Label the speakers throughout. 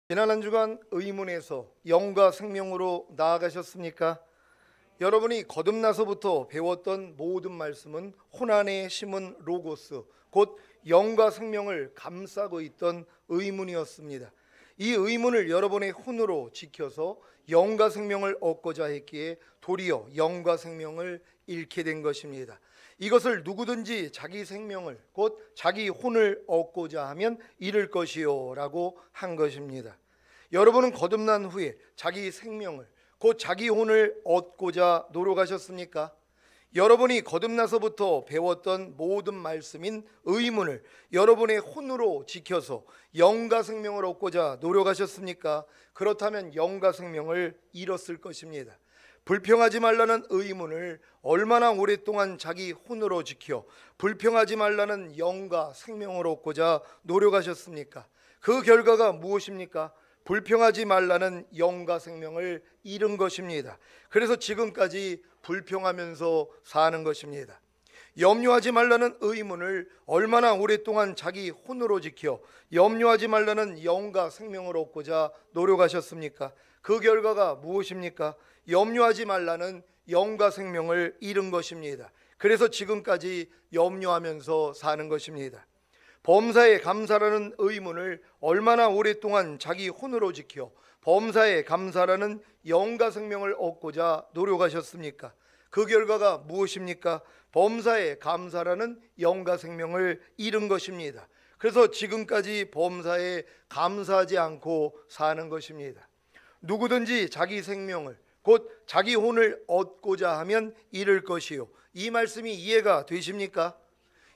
Speaker 1: 지난 한 주간 의문에서 영과 생명으로 나아가셨습니까? 여러분이 거듭나서부터 배웠던 모든 말씀은 혼안에 심은 로고스, 곧 영과 생명을 감싸고 있던 의문이었습니다. 이 의문을 여러분의 혼으로 지켜서 영과 생명을 얻고자 했기에 도리어 영과 생명을 잃게 된 것입니다. 이것을 누구든지 자기 생명을 곧 자기 혼을 얻고자 하면 잃을 것이요 라고 한 것입니다. 여러분은 거듭난 후에 자기 생명을 곧 자기 혼을 얻고자 노력하셨습니까? 여러분이 거듭나서부터 배웠던 모든 말씀인 의문을 여러분의 혼으로 지켜서 영과 생명을 얻고자 노력하셨습니까? 그렇다면 영과 생명을 잃었을 것입니다. 불평하지 말라는 의문을 얼마나 오랫동안 자기 혼으로 지켜 불평하지 말라는 영과 생명을 얻고자 노력하셨습니까? 그 결과가 무엇입니까? 불평하지 말라는 영과 생명을 잃은 것입니다. 그래서 지금까지 불평하면서 사는 것입니다. 염려하지 말라는 의문을 얼마나 오랫동안 자기 혼으로 지켜 염려하지 말라는 영과 생명을 얻고자 노력하셨습니까? 그 결과가 무엇입니까? 염려하지 말라는 영과 생명을 잃은 것입니다. 그래서 지금까지 염려하면서 사는 것입니다. 범사에 감사라는 의문을 얼마나 오랫동안 자기 혼으로 지켜 범사에 감사라는 영과 생명을 얻고자 노력하셨습니까? 그 결과가 무엇입니까? 범사에 감사라는 영과 생명을 잃은 것입니다. 그래서 지금까지 범사에 감사하지 않고 사는 것입니다. 누구든지 자기 생명을 곧 자기 혼을 얻고자 하면 잃을 것이요. 이 말씀이 이해가 되십니까?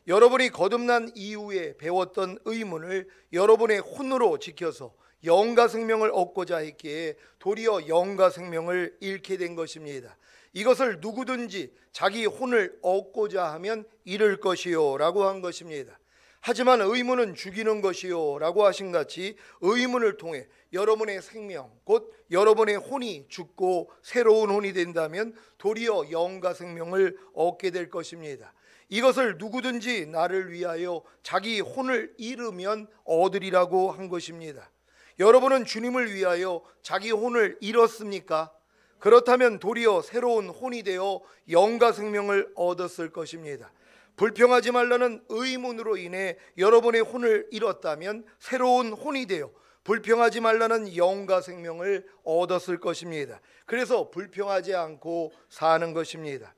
Speaker 1: 여러분이 거듭난 이후에 배웠던 의문을 여러분의 혼으로 지켜서 영과 생명을 얻고자 했기에 도리어 영과 생명을 잃게 된 것입니다. 이것을 누구든지 자기 혼을 얻고자 하면 잃을 것이요 라고 한 것입니다. 하지만 의문은 죽이는 것이요 라고 하신 같이 의문을 통해 여러분의 생명 곧 여러분의 혼이 죽고 새로운 혼이 된다면 도리어 영과 생명을 얻게 될 것입니다. 이것을 누구든지 나를 위하여 자기 혼을 잃으면 얻으리라고 한 것입니다. 여러분은 주님을 위하여 자기 혼을 잃었습니까? 그렇다면 도리어 새로운 혼이 되어 영과 생명을 얻었을 것입니다. 불평하지 말라는 의문으로 인해 여러분의 혼을 잃었다면 새로운 혼이 되어 불평하지 말라는 영과 생명을 얻었을 것입니다. 그래서 불평하지 않고 사는 것입니다.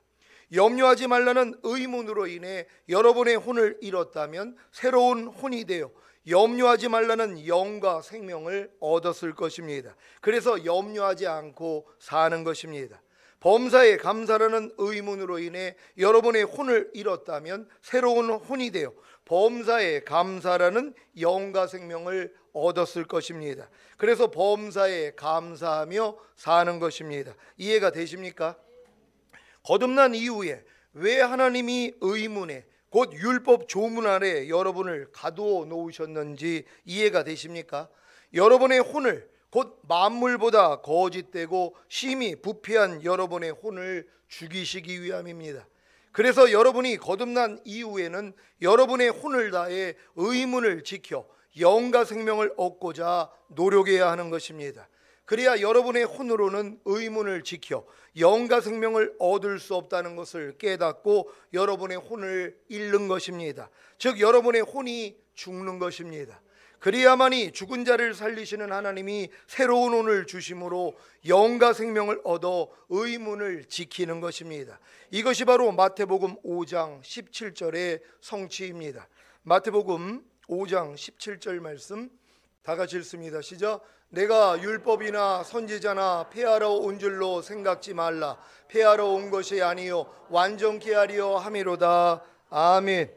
Speaker 1: 염려하지 말라는 의문으로 인해 여러분의 혼을 잃었다면 새로운 혼이 되어 염려하지 말라는 영과 생명을 얻었을 것입니다. 그래서 염려하지 않고 사는 것입니다. 범사에 감사라는 의문으로 인해 여러분의 혼을 잃었다면 새로운 혼이 되어 범사에 감사라는 영과 생명을 얻었을 것입니다. 그래서 범사에 감사하며 사는 것입니다. 이해가 되십니까? 거듭난 이후에 왜 하나님이 의문에 곧 율법 조문 아래 여러분을 가두어 놓으셨는지 이해가 되십니까? 여러분의 혼을 곧 만물보다 거짓되고 심히 부패한 여러분의 혼을 죽이시기 위함입니다. 그래서 여러분이 거듭난 이후에는 여러분의 혼을 다해 의문을 지켜 영과 생명을 얻고자 노력해야 하는 것입니다. 그래야 여러분의 혼으로는 의문을 지켜 영과 생명을 얻을 수 없다는 것을 깨닫고 여러분의 혼을 잃는 것입니다. 즉 여러분의 혼이 죽는 것입니다. 그래야만이 죽은 자를 살리시는 하나님이 새로운 혼을 주심으로 영과 생명을 얻어 의문을 지키는 것입니다. 이것이 바로 마태복음 5장 17절의 성취입니다. 마태복음 5장 17절 말씀 다 같이 읽습니다. 시작. 내가 율법이나 선지자나 폐하러 온 줄로 생각지 말라. 폐하러 온 것이 아니요 완전케 하려 함이로다. 아멘.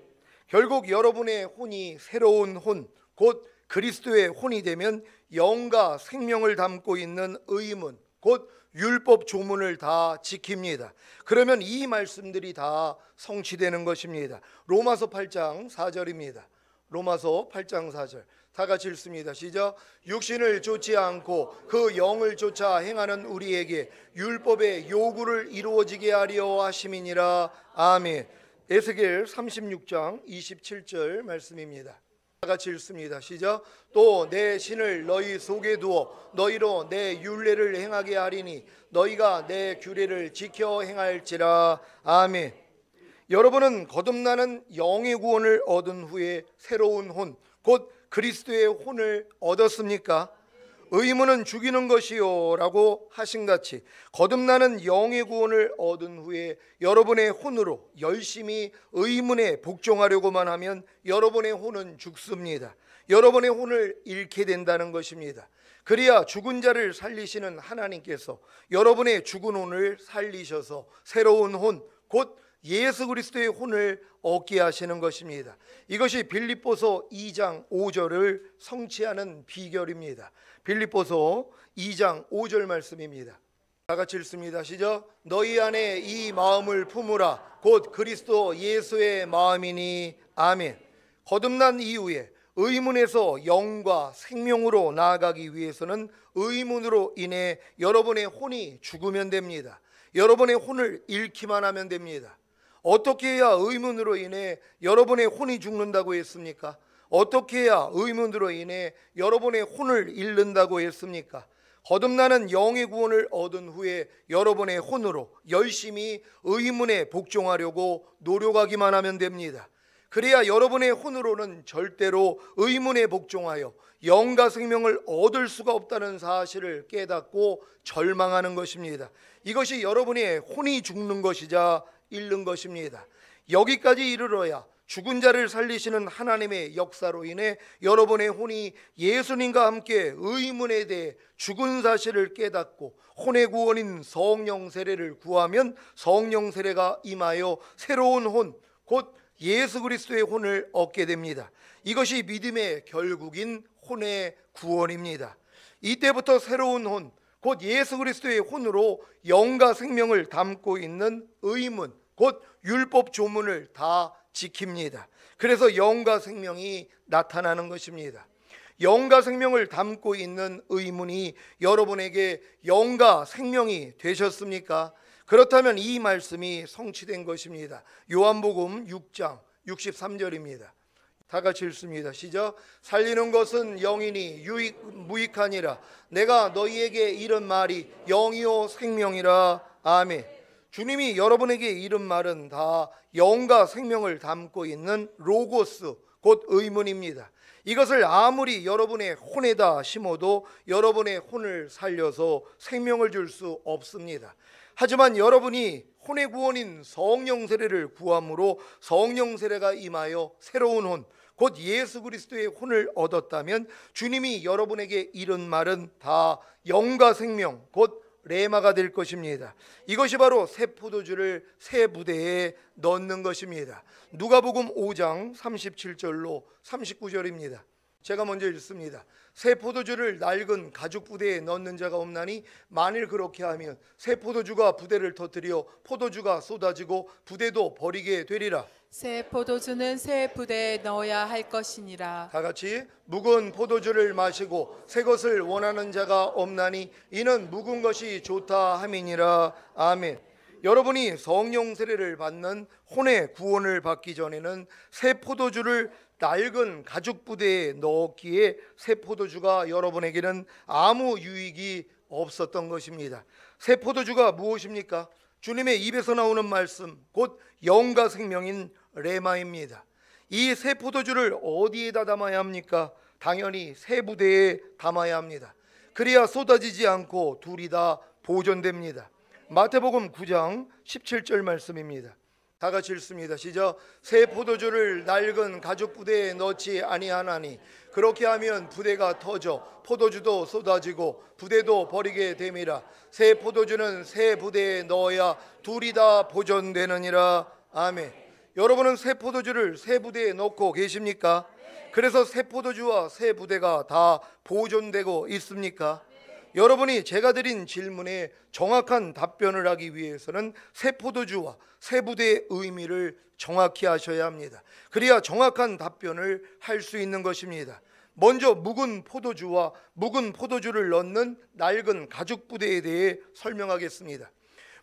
Speaker 1: 결국 여러분의 혼이 새로운 혼, 곧 그리스도의 혼이 되면 영과 생명을 담고 있는 의문, 곧 율법 조문을 다 지킵니다. 그러면 이 말씀들이 다 성취되는 것입니다. 로마서 8장 4절입니다. 로마서 8장 4절 다 같이 읽습니다. 시작. 육신을 쫓지 않고 그 영을 쫓아 행하는 우리에게 율법의 요구를 이루어지게 하려 하심이니라. 아멘. 에스겔 36장 27절 말씀입니다. 다 같이 읽습니다. 시작. 또 내 신을 너희 속에 두어 너희로 내 율례를 행하게 하리니 너희가 내 규례를 지켜 행할지라. 아멘. 여러분은 거듭나는 영의 구원을 얻은 후에 새로운 혼, 곧 그리스도의 혼을 얻었습니까? 의문은 죽이는 것이요 라고 하신같이 거듭나는 영의 구원을 얻은 후에 여러분의 혼으로 열심히 의문에 복종하려고만 하면 여러분의 혼은 죽습니다. 여러분의 혼을 잃게 된다는 것입니다. 그래야 죽은 자를 살리시는 하나님께서 여러분의 죽은 혼을 살리셔서 새로운 혼, 곧 예수 그리스도의 혼을 얻게 하시는 것입니다. 이것이 빌립보서 2장 5절을 성취하는 비결입니다. 빌립보서 2장 5절 말씀입니다. 다 같이 읽습니다. 시작. 너희 안에 이 마음을 품으라. 곧 그리스도 예수의 마음이니. 아멘. 거듭난 이후에 의문에서 영과 생명으로 나아가기 위해서는 의문으로 인해 여러분의 혼이 죽으면 됩니다. 여러분의 혼을 잃기만 하면 됩니다. 어떻게 해야 의문으로 인해 여러분의 혼이 죽는다고 했습니까? 어떻게 해야 의문으로 인해 여러분의 혼을 잃는다고 했습니까? 거듭나는 영의 구원을 얻은 후에 여러분의 혼으로 열심히 의문에 복종하려고 노력하기만 하면 됩니다. 그래야 여러분의 혼으로는 절대로 의문에 복종하여 영과 생명을 얻을 수가 없다는 사실을 깨닫고 절망하는 것입니다. 이것이 여러분의 혼이 죽는 것이자 잃는 것입니다. 여기까지 이르러야 죽은 자를 살리시는 하나님의 역사로 인해 여러분의 혼이 예수님과 함께 의문에 대해 죽은 사실을 깨닫고 혼의 구원인 성령 세례를 구하면 성령 세례가 임하여 새로운 혼, 곧 예수 그리스도의 혼을 얻게 됩니다. 이것이 믿음의 결국인 혼의 구원입니다. 이때부터 새로운 혼, 곧 예수 그리스도의 혼으로 영과 생명을 담고 있는 의문, 곧 율법 조문을 다 지킵니다. 그래서 영과 생명이 나타나는 것입니다. 영과 생명을 담고 있는 의문이 여러분에게 영과 생명이 되셨습니까? 그렇다면 이 말씀이 성취된 것입니다. 요한복음 6장 63절입니다. 다 같이 읽습니다. 시작. 살리는 것은 영이니 무익하니라. 내가 너희에게 이른 말이 영이요 생명이라. 아멘. 주님이 여러분에게 이른 말은 다 영과 생명을 담고 있는 로고스, 곧 의문입니다. 이것을 아무리 여러분의 혼에다 심어도 여러분의 혼을 살려서 생명을 줄 수 없습니다. 하지만 여러분이 혼의 구원인 성령 세례를 구함으로 성령 세례가 임하여 새로운 혼, 곧 예수 그리스도의 혼을 얻었다면 주님이 여러분에게 이른 말은 다 영과 생명, 곧 레마가 될 것입니다. 이것이 바로 새 포도주를 새 부대에 넣는 것입니다. 누가복음 5장 37절로 39절입니다. 제가 먼저 읽습니다. 새 포도주를 낡은 가죽 부대에 넣는 자가 없나니 만일 그렇게 하면 새 포도주가 부대를 터뜨려 포도주가 쏟아지고 부대도 버리게 되리라.
Speaker 2: 새 포도주는 새 부대에 넣어야 할 것이니라.
Speaker 1: 다 같이 묵은 포도주를 마시고 새 것을 원하는 자가 없나니 이는 묵은 것이 좋다 함이니라. 아멘. 여러분이 성령 세례를 받는 혼의 구원을 받기 전에는 새 포도주를 낡은 가죽 부대에 넣었기에 새 포도주가 여러분에게는 아무 유익이 없었던 것입니다. 새 포도주가 무엇입니까? 주님의 입에서 나오는 말씀, 곧 영과 생명인 레마입니다. 이 새 포도주를 어디에다 담아야 합니까? 당연히 새 부대에 담아야 합니다. 그래야 쏟아지지 않고 둘이 다 보존됩니다. 마태복음 9장 17절 말씀입니다. 다 같이 읽습니다. 시작. 새 포도주를 낡은 가죽 부대에 넣지 아니하나니 그렇게 하면 부대가 터져 포도주도 쏟아지고 부대도 버리게 됨이라. 새 포도주는 새 부대에 넣어야 둘이 다 보존되느니라. 아멘. 여러분은 새 포도주를 새 부대에 넣고 계십니까? 그래서 새 포도주와 새 부대가 다 보존되고 있습니까? 여러분이 제가 드린 질문에 정확한 답변을 하기 위해서는 새 포도주와 새 부대의 의미를 정확히 아셔야 합니다. 그래야 정확한 답변을 할 수 있는 것입니다. 먼저 묵은 포도주와 묵은 포도주를 넣는 낡은 가죽 부대에 대해 설명하겠습니다.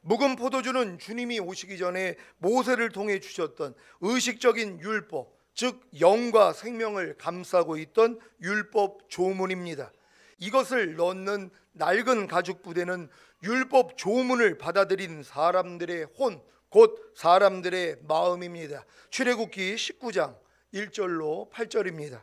Speaker 1: 묵은 포도주는 주님이 오시기 전에 모세를 통해 주셨던 의식적인 율법, 즉 영과 생명을 감싸고 있던 율법 조문입니다. 이것을 넣는 낡은 가죽 부대는 율법 조문을 받아들인 사람들의 혼, 곧 사람들의 마음입니다. 출애굽기 19장 1절로 8절입니다.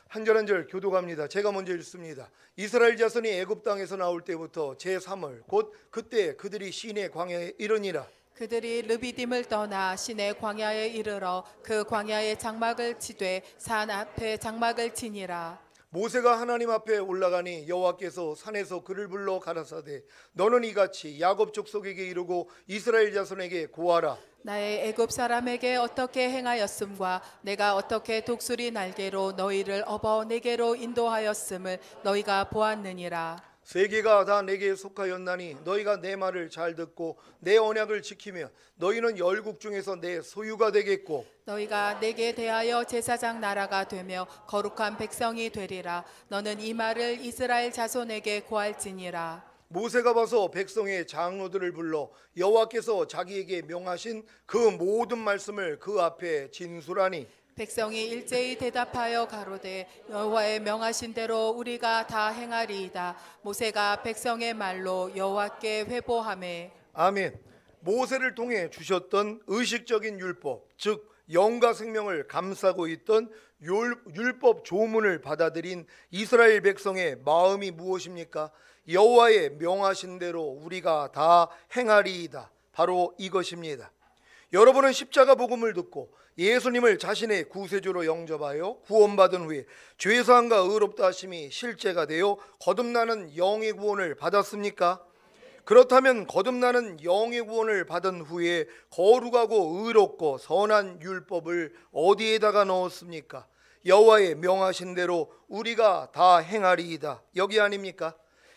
Speaker 1: 한 절 한 절 교독합니다. 제가 먼저 읽습니다. 이스라엘 자손이 애굽 땅에서 나올 때부터 제3월 곧 그때 그들이 시내 광야에 이르니라.
Speaker 2: 그들이 르비딤을 떠나 시내 광야에 이르러 그 광야에 장막을 치되 산 앞에 장막을 치니라.
Speaker 1: 모세가 하나님 앞에 올라가니 여호와께서 산에서 그를 불러 가라사대 너는 이같이 야곱 족속에게 이르고 이스라엘 자손에게 고하라.
Speaker 2: 나의 애굽 사람에게 어떻게 행하였음과 내가 어떻게 독수리 날개로 너희를 업어 내게로 인도하였음을 너희가 보았느니라.
Speaker 1: 세계가 다 내게 속하였나니 너희가 내 말을 잘 듣고 내 언약을 지키며 너희는 열국 중에서 내 소유가 되겠고
Speaker 2: 너희가 내게 대하여 제사장 나라가 되며 거룩한 백성이 되리라. 너는 이 말을 이스라엘 자손에게 고할지니라.
Speaker 1: 모세가 봐서 백성의 장로들을 불러 여호와께서 자기에게 명하신 그 모든 말씀을 그 앞에 진술하니
Speaker 2: 백성이 일제히 대답하여 가로되 여호와의 명하신 대로 우리가 다 행하리이다. 모세가 백성의 말로 여호와께 회보하매
Speaker 1: 아멘. 모세를 통해 주셨던 의식적인 율법, 즉 영과 생명을 감싸고 있던 율법 조문을 받아들인 이스라엘 백성의 마음이 무엇입니까? 여호와의 명하신 대로 우리가 다 행하리이다. 바로 이것입니다. 여러분은 십자가 복음을 듣고 예수님을 자신의 구세주로 영접하여 구원받은 후에 죄사함과 의롭다 하심이 실제가 되어 거듭나는 영의 구원을 받았습니까? 그렇다면 거듭나는 영의 구원을 받은 후에 거룩하고 의롭고 선한 율법을 어디에다가 넣었습니까? 여호와의 명하신 대로 우리가 다 행하리이다. 여기 아닙니까?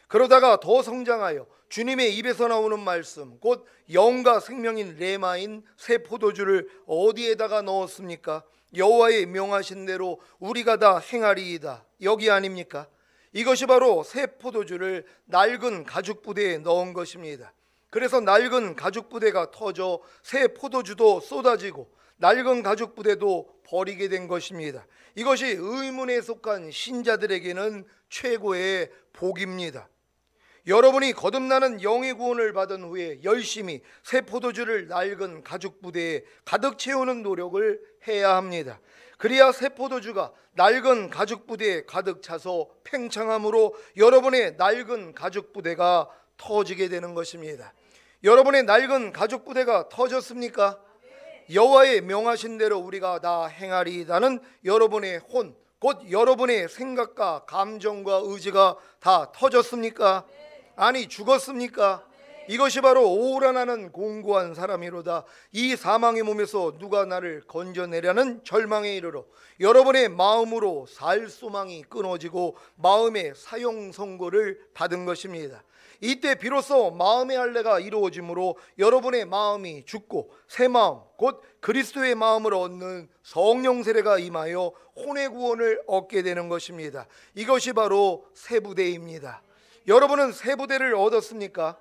Speaker 1: 그러다가 더 성장하여 주님의 입에서 나오는 말씀, 곧 영과 생명인 레마인 새 포도주를 어디에다가 넣었습니까? 여호와의 명하신 대로 우리가 다 행하리이다. 여기 아닙니까? 이것이 바로 새 포도주를 낡은 가죽 부대에 넣은 것입니다. 그래서 낡은 가죽 부대가 터져 새 포도주도 쏟아지고 낡은 가죽 부대도 버리게 된 것입니다. 이것이 의문에 속한 신자들에게는 최고의 복입니다. 여러분이 거듭나는 영의 구원을 받은 후에 열심히 새 포도주를 낡은 가죽 부대에 가득 채우는 노력을 해야 합니다. 그래야 새 포도주가 낡은 가죽 부대에 가득 차서 팽창함으로 여러분의 낡은 가죽 부대가 터지게 되는 것입니다. 여러분의 낡은 가죽 부대가 터졌습니까? 여호와의 명하신 대로 우리가 다 행하리이다는 여러분의 혼, 곧 여러분의 생각과 감정과 의지가 다 터졌습니까? 아니 죽었습니까? 이것이 바로 오라 나는 공고한 사람이로다. 이 사망의 몸에서 누가 나를 건져내려는 절망에 이르러 여러분의 마음으로 살 소망이 끊어지고 마음의 사형 선고를 받은 것입니다. 이때 비로소 마음의 할례가 이루어지므로 여러분의 마음이 죽고 새 마음 곧 그리스도의 마음을 얻는 성령 세례가 임하여 혼의 구원을 얻게 되는 것입니다. 이것이 바로 새 부대입니다. 여러분은 새 부대를 얻었습니까?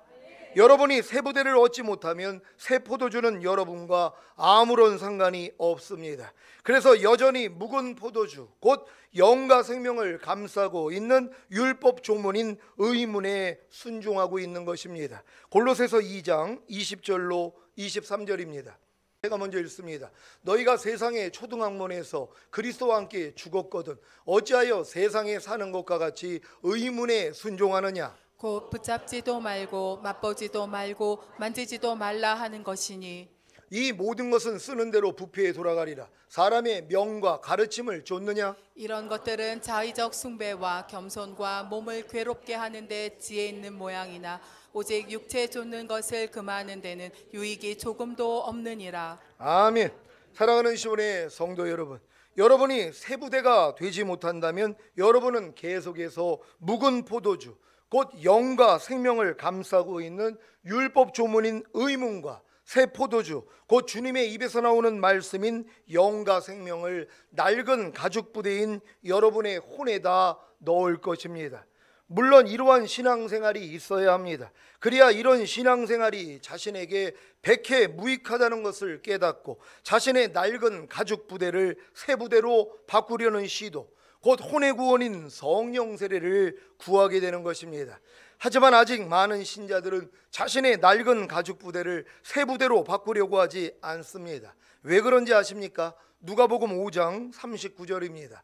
Speaker 1: 여러분이 새 부대를 얻지 못하면 새 포도주는 여러분과 아무런 상관이 없습니다. 그래서 여전히 묵은 포도주 곧 영과 생명을 감싸고 있는 율법 조문인 의문에 순종하고 있는 것입니다. 골로새서 2장 20절로 23절입니다. 제가 먼저 읽습니다. 너희가 세상의 초등학문에서 그리스도와 함께 죽었거든 어찌하여 세상에 사는 것과 같이 의문에 순종하느냐?
Speaker 2: 곧 붙잡지도 말고 맛보지도 말고 만지지도 말라 하는 것이니
Speaker 1: 이 모든 것은 쓰는 대로 부패에 돌아가리라. 사람의 명과 가르침을 좇느냐?
Speaker 2: 이런 것들은 자의적 숭배와 겸손과 몸을 괴롭게 하는데 지혜 있는 모양이나 오직 육체 좇는 것을 금하는 데는 유익이 조금도 없느니라.
Speaker 1: 아멘. 사랑하는 시온의 성도 여러분, 여러분이 새 부대가 되지 못한다면 여러분은 계속해서 묵은 포도주 곧 영과 생명을 감싸고 있는 율법 조문인 의문과 새 포도주 곧 주님의 입에서 나오는 말씀인 영과 생명을 낡은 가죽 부대인 여러분의 혼에다 넣을 것입니다. 물론 이러한 신앙생활이 있어야 합니다. 그래야 이런 신앙생활이 자신에게 백해 무익하다는 것을 깨닫고 자신의 낡은 가죽 부대를 새 부대로 바꾸려는 시도, 곧 혼의 구원인 성령 세례를 구하게 되는 것입니다. 하지만 아직 많은 신자들은 자신의 낡은 가죽 부대를 새 부대로 바꾸려고 하지 않습니다. 왜 그런지 아십니까? 누가복음 5장 39절입니다.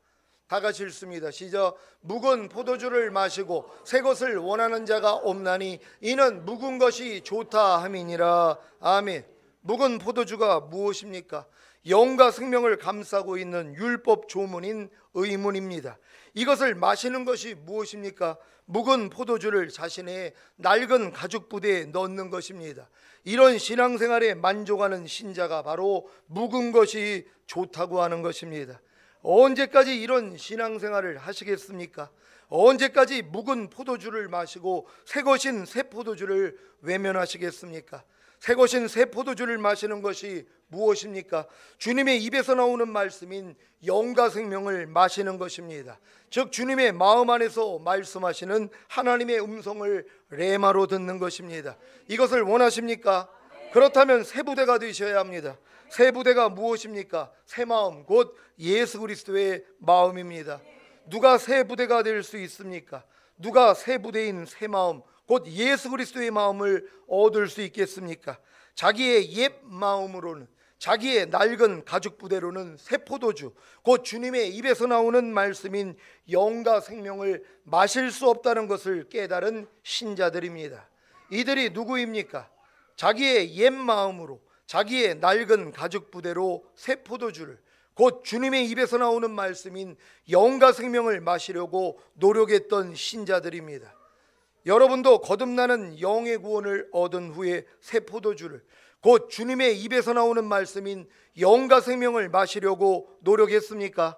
Speaker 1: 다 같이 읽습니다. 시작. 묵은 포도주를 마시고 새 것을 원하는 자가 없나니 이는 묵은 것이 좋다 함이니라. 아멘. 묵은 포도주가 무엇입니까? 영과 생명을 감싸고 있는 율법 조문인 의문입니다. 이것을 마시는 것이 무엇입니까? 묵은 포도주를 자신의 낡은 가죽 부대에 넣는 것입니다. 이런 신앙생활에 만족하는 신자가 바로 묵은 것이 좋다고 하는 것입니다. 언제까지 이런 신앙생활을 하시겠습니까? 언제까지 묵은 포도주를 마시고 새 것인 새 포도주를 외면하시겠습니까? 새 것인 새 포도주를 마시는 것이 무엇입니까? 주님의 입에서 나오는 말씀인 영과 생명을 마시는 것입니다. 즉 주님의 마음 안에서 말씀하시는 하나님의 음성을 레마로 듣는 것입니다. 이것을 원하십니까? 그렇다면 새 부대가 되셔야 합니다. 새 부대가 무엇입니까? 새 마음, 곧 예수 그리스도의 마음입니다. 누가 새 부대가 될 수 있습니까? 누가 새 부대인 새 마음, 곧 예수 그리스도의 마음을 얻을 수 있겠습니까? 자기의 옛 마음으로는, 자기의 낡은 가죽 부대로는 새 포도주, 곧 주님의 입에서 나오는 말씀인 영과 생명을 마실 수 없다는 것을 깨달은 신자들입니다. 이들이 누구입니까? 자기의 옛 마음으로, 자기의 낡은 가죽 부대로 새 포도주를, 곧 주님의 입에서 나오는 말씀인 영과 생명을 마시려고 노력했던 신자들입니다. 여러분도 거듭나는 영의 구원을 얻은 후에 새 포도주를, 곧 주님의 입에서 나오는 말씀인 영과 생명을 마시려고 노력했습니까?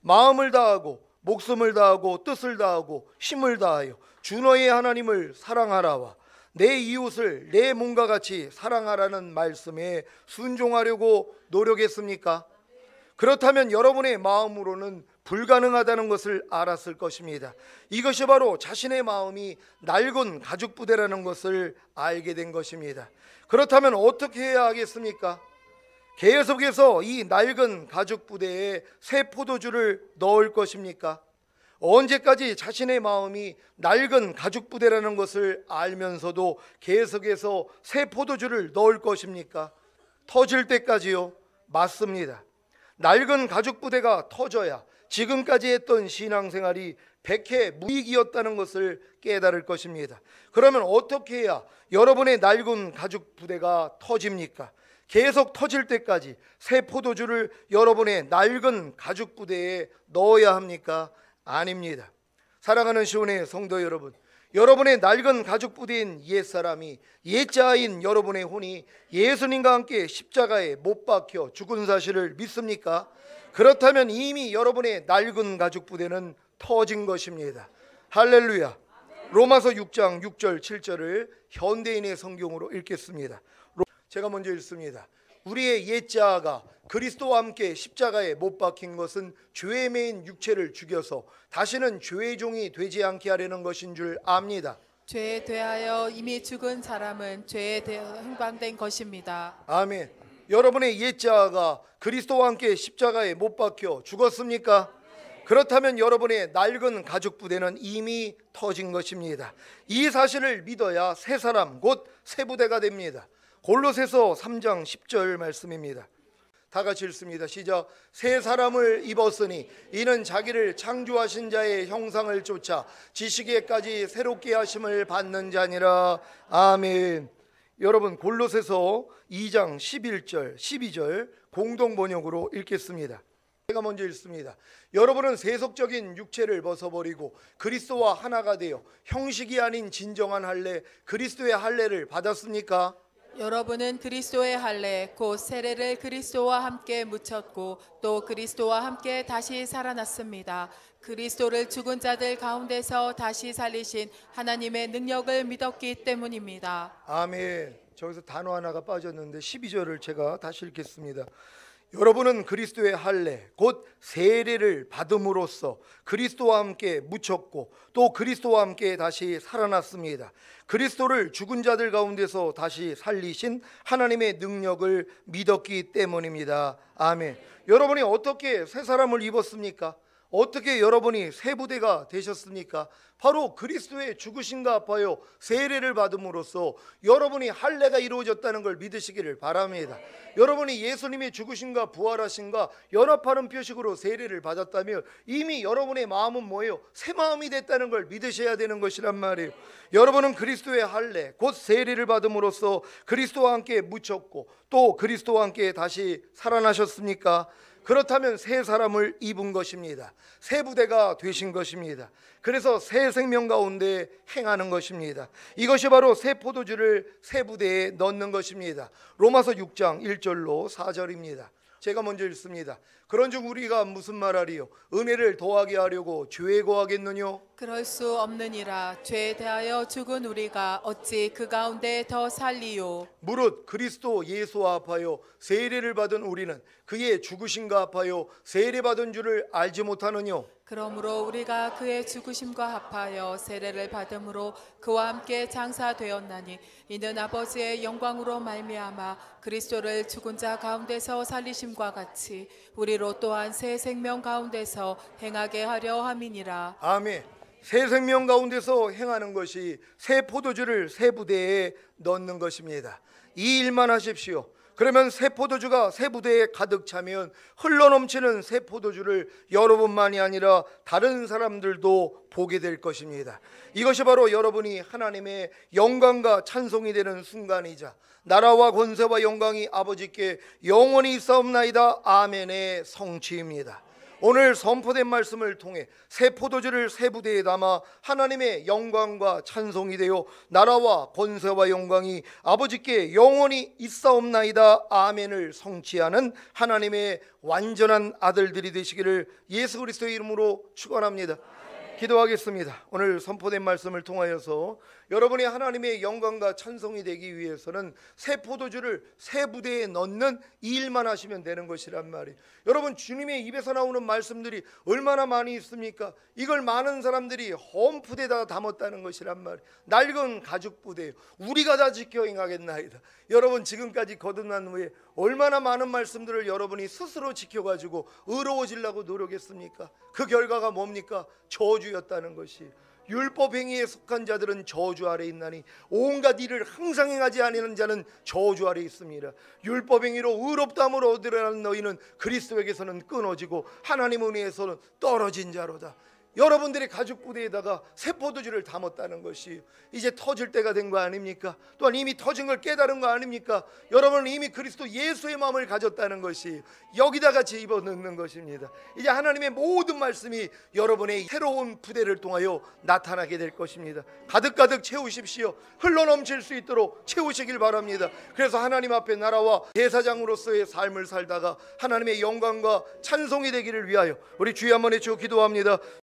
Speaker 1: 마음을 다하고 목숨을 다하고 뜻을 다하고 힘을 다하여 주 너의 하나님을 사랑하라와 내 이웃을 내 몸과 같이 사랑하라는 말씀에 순종하려고 노력했습니까? 그렇다면 여러분의 마음으로는 불가능하다는 것을 알았을 것입니다. 이것이 바로 자신의 마음이 낡은 가죽 부대라는 것을 알게 된 것입니다. 그렇다면 어떻게 해야 하겠습니까? 계속해서 이 낡은 가죽 부대에 새 포도주를 넣을 것입니까? 언제까지 자신의 마음이 낡은 가죽 부대라는 것을 알면서도 계속해서 새 포도주를 넣을 것입니까? 터질 때까지요? 맞습니다. 낡은 가죽 부대가 터져야 지금까지 했던 신앙생활이 백해 무익이었다는 것을 깨달을 것입니다. 그러면 어떻게 해야 여러분의 낡은 가죽 부대가 터집니까? 계속 터질 때까지 새 포도주를 여러분의 낡은 가죽 부대에 넣어야 합니까? 아닙니다. 사랑하는 시온의 성도 여러분, 여러분의 낡은 가죽 부대인 옛사람이, 옛자아인 여러분의 혼이 예수님과 함께 십자가에 못 박혀 죽은 사실을 믿습니까? 그렇다면 이미 여러분의 낡은 가죽 부대는 터진 것입니다. 할렐루야. 로마서 6장 6절 7절을 현대인의 성경으로 읽겠습니다. 제가 먼저 읽습니다. 우리의 옛자아가 그리스도와 함께 십자가에 못 박힌 것은 죄에 매인 육체를 죽여서 다시는 죄의 종이 되지 않게 하려는 것인 줄 압니다.
Speaker 2: 죄에 대하여 이미 죽은 사람은 죄에 대하여 해방된 것입니다.
Speaker 1: 아멘. 여러분의 옛자아가 그리스도와 함께 십자가에 못 박혀 죽었습니까? 그렇다면 여러분의 낡은 가죽 부대는 이미 터진 것입니다. 이 사실을 믿어야 새 사람, 곧 새 부대가 됩니다. 골로새서 3장 10절 말씀입니다. 다 같이 읽습니다. 시작. 새 사람을 입었으니 이는 자기를 창조하신 자의 형상을 쫓아 지식에까지 새롭게 하심을 받는 자니라. 아멘. 여러분, 골로새서 2장 11절 12절 공동 번역으로 읽겠습니다. 제가 먼저 읽습니다. 여러분은 세속적인 육체를 벗어버리고 그리스도와 하나가 되어 형식이 아닌 진정한 할례, 그리스도의 할례를 받았습니까?
Speaker 2: 여러분은 그리스도의 할례 곧 세례를 그리스도와 함께 묻혔고 또 그리스도와 함께 다시 살아났습니다. 그리스도를 죽은 자들 가운데서 다시 살리신 하나님의 능력을 믿었기 때문입니다.
Speaker 1: 아멘. 저기서 단어 하나가 빠졌는데 12절을 제가 다시 읽겠습니다. 여러분은 그리스도의 할례 곧 세례를 받음으로써 그리스도와 함께 묻혔고 또 그리스도와 함께 다시 살아났습니다. 그리스도를 죽은 자들 가운데서 다시 살리신 하나님의 능력을 믿었기 때문입니다. 아멘. 여러분이 어떻게 새 사람을 입었습니까? 어떻게 여러분이 새 부대가 되셨습니까? 바로 그리스도의 죽으심과 아파요 세례를 받음으로써 여러분이 할례가 이루어졌다는 걸 믿으시기를 바랍니다. 여러분이 예수님의 죽으심과 부활하심과 연합하는 표식으로 세례를 받았다면 이미 여러분의 마음은 뭐예요? 새 마음이 됐다는 걸 믿으셔야 되는 것이란 말이에요. 여러분은 그리스도의 할례 곧 세례를 받음으로써 그리스도와 함께 묻혔고 또 그리스도와 함께 다시 살아나셨습니까? 그렇다면 새 사람을 입은 것입니다. 새 부대가 되신 것입니다. 그래서 새 생명 가운데 행하는 것입니다. 이것이 바로 새 포도주를 새 부대에 넣는 것입니다. 로마서 6장 1절로 4절입니다. 제가 먼저 읽습니다. 그런즉 우리가 무슨 말하리요? 은혜를 더하게 하려고 죄에 거하겠느뇨?
Speaker 2: 그럴 수 없느니라. 죄에 대하여 죽은 우리가 어찌 그 가운데 더 살리요?
Speaker 1: 무릇 그리스도 예수와 합하여 세례를 받은 우리는 그의 죽으심과 합하여 세례받은 줄을 알지 못하느뇨?
Speaker 2: 그러므로 우리가 그의 죽으심과 합하여 세례를 받음으로 그와 함께 장사되었나니 이는 아버지의 영광으로 말미암아 그리스도를 죽은 자 가운데서 살리심과 같이 우리로 또한 새 생명 가운데서 행하게 하려 함이니라.
Speaker 1: 아멘. 새 생명 가운데서 행하는 것이 새 포도주를 새 부대에 넣는 것입니다. 이 일만 하십시오. 그러면 새 포도주가 새 부대에 가득 차면 흘러넘치는 새 포도주를 여러분만이 아니라 다른 사람들도 보게 될 것입니다. 이것이 바로 여러분이 하나님의 영광과 찬송이 되는 순간이자 나라와 권세와 영광이 아버지께 영원히 있사옵나이다 아멘의 성취입니다. 오늘 선포된 말씀을 통해 새 포도주를 새 부대에 담아 하나님의 영광과 찬송이 되어 나라와 권세와 영광이 아버지께 영원히 있사옵나이다 아멘을 성취하는 하나님의 완전한 아들들이 되시기를 예수 그리스도의 이름으로 축원합니다. 기도하겠습니다. 오늘 선포된 말씀을 통하여서 여러분이 하나님의 영광과 찬송이 되기 위해서는 새 포도주를 새 부대에 넣는 이 일만 하시면 되는 것이란 말이에요. 여러분 주님의 입에서 나오는 말씀들이 얼마나 많이 있습니까? 이걸 많은 사람들이 홈푸대에다가 담았다는 것이란 말이에요. 낡은 가죽 부대예요. 우리가 다 지켜 행하겠나이다. 여러분 지금까지 거듭난 후에 얼마나 많은 말씀들을 여러분이 스스로 지켜가지고 의로워지려고 노력했습니까? 그 결과가 뭡니까? 저주였다는 것이. 율법 행위에 속한 자들은 저주 아래 있나니 온갖 일을 항상 행하지 아니하는 자는 저주 아래 있습니다. 율법 행위로 의롭다함을 얻으려는 너희는 그리스도에게서는 끊어지고 하나님 은혜에서는 떨어진 자로다. 여러분들이 가죽 부대에다가 새 포도주를 담았다는 것이 이제 터질 때가 된 거 아닙니까? 또한 이미 터진 걸 깨달은 거 아닙니까? 여러분은 이미 그리스도 예수의 마음을 가졌다는 것이 여기다가 집어넣는 것입니다. 이제 하나님의 모든 말씀이 여러분의 새로운 부대를 통하여 나타나게 될 것입니다. 가득가득 채우십시오. 흘러넘칠 수 있도록 채우시길 바랍니다. 그래서 하나님 앞에 나라와 제사장으로서의 삶을 살다가 하나님의 영광과 찬송이 되기를 위하여 우리 주여 한번 외치고 기도합니다.